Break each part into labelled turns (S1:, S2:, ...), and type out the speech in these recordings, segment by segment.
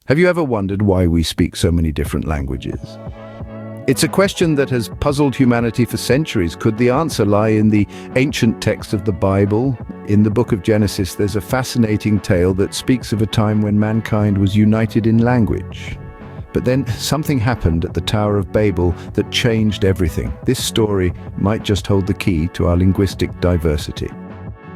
S1: Have you ever wondered why we speak so many different languages? It's a question that has puzzled humanity for centuries. Could the answer lie in the ancient text of the Bible? In the book of Genesis, there's a fascinating tale that speaks of a time when mankind was united in language. But then something happened at the Tower of Babel that changed everything. This story might just hold the key to our linguistic diversity.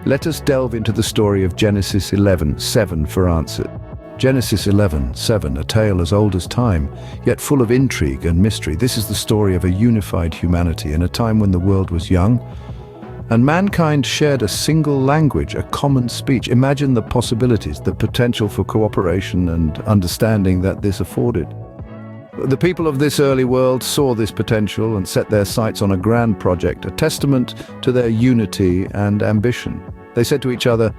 S1: Let us delve into the story of Genesis 11:7 for answers. Genesis 11:7, a tale as old as time, yet full of intrigue and mystery. This is the story of a unified humanity in a time when the world was young, and mankind shared a single language, a common speech. Imagine the possibilities, the potential for cooperation and understanding that this afforded. The people of this early world saw this potential and set their sights on a grand project, a testament to their unity and ambition. They said to each other,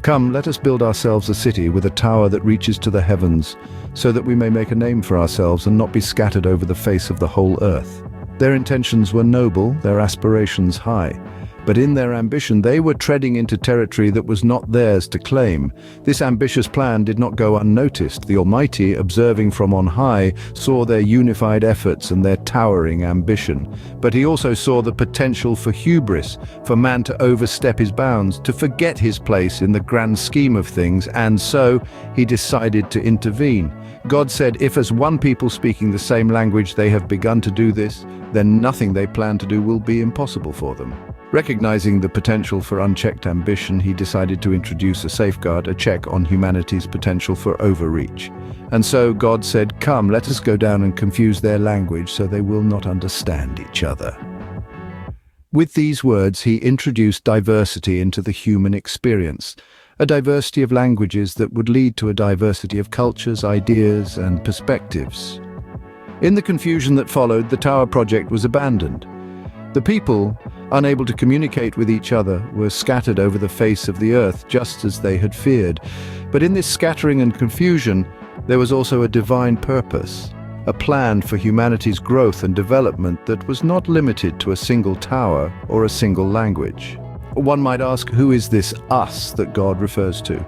S1: "Come, let us build ourselves a city with a tower that reaches to the heavens, so that we may make a name for ourselves and not be scattered over the face of the whole earth." Their intentions were noble, their aspirations high. But in their ambition, they were treading into territory that was not theirs to claim. This ambitious plan did not go unnoticed. The Almighty, observing from on high, saw their unified efforts and their towering ambition. But he also saw the potential for hubris, for man to overstep his bounds, to forget his place in the grand scheme of things, and so he decided to intervene. God said, if as one people speaking the same language they have begun to do this, then nothing they plan to do will be impossible for them. Recognizing the potential for unchecked ambition, he decided to introduce a safeguard, a check on humanity's potential for overreach. And so God said, "Come, let us go down and confuse their language so they will not understand each other." With these words, he introduced diversity into the human experience, a diversity of languages that would lead to a diversity of cultures, ideas, and perspectives. In the confusion that followed, the Tower Project was abandoned. The people, unable to communicate with each other, were scattered over the face of the earth, just as they had feared. But in this scattering and confusion, there was also a divine purpose, a plan for humanity's growth and development that was not limited to a single tower or a single language. One might ask, who is this us that God refers to?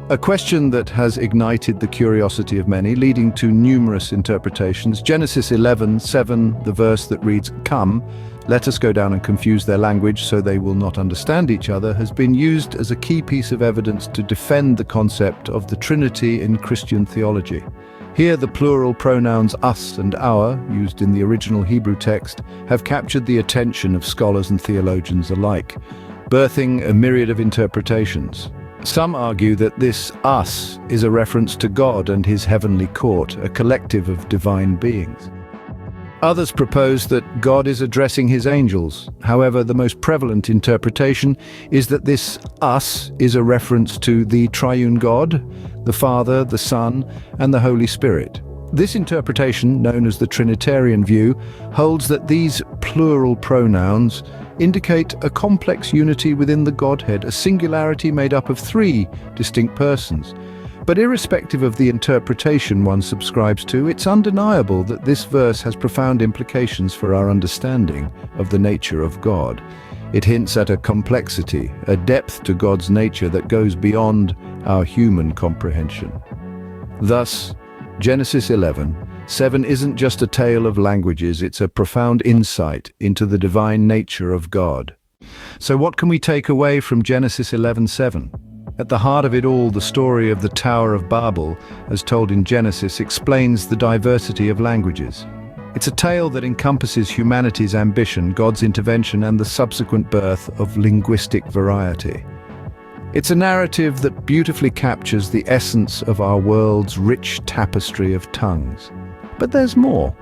S1: A question that has ignited the curiosity of many, leading to numerous interpretations. Genesis 11:7, the verse that reads, "Come, let us go down and confuse their language so they will not understand each other," has been used as a key piece of evidence to defend the concept of the Trinity in Christian theology. Here, the plural pronouns us and our, used in the original Hebrew text, have captured the attention of scholars and theologians alike, birthing a myriad of interpretations. Some argue that this us is a reference to God and his heavenly court, a collective of divine beings. Others propose that God is addressing his angels. However, the most prevalent interpretation is that this us is a reference to the triune God, the Father, the Son, and the Holy Spirit. This interpretation, known as the Trinitarian view, holds that these plural pronouns indicate a complex unity within the Godhead, a singularity made up of three distinct persons. But irrespective of the interpretation one subscribes to, it's undeniable that this verse has profound implications for our understanding of the nature of God. It hints at a complexity, a depth to God's nature that goes beyond our human comprehension. Thus, Genesis 11:7 isn't just a tale of languages, it's a profound insight into the divine nature of God. So what can we take away from Genesis 11:7? At the heart of it all, the story of the Tower of Babel, as told in Genesis, explains the diversity of languages. It's a tale that encompasses humanity's ambition, God's intervention, and the subsequent birth of linguistic variety. It's a narrative that beautifully captures the essence of our world's rich tapestry of tongues. But there's more.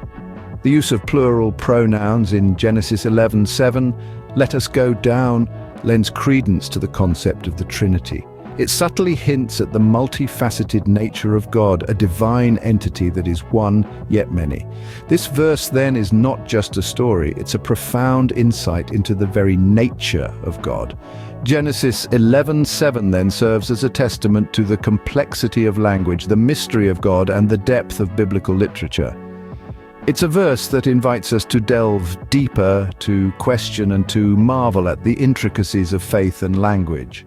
S1: The use of plural pronouns in Genesis 11:7, "let us go down," lends credence to the concept of the Trinity. It subtly hints at the multifaceted nature of God, a divine entity that is one yet many. This verse then is not just a story, it's a profound insight into the very nature of God. Genesis 11:7 then serves as a testament to the complexity of language, the mystery of God, and the depth of biblical literature. It's a verse that invites us to delve deeper, to question and to marvel at the intricacies of faith and language.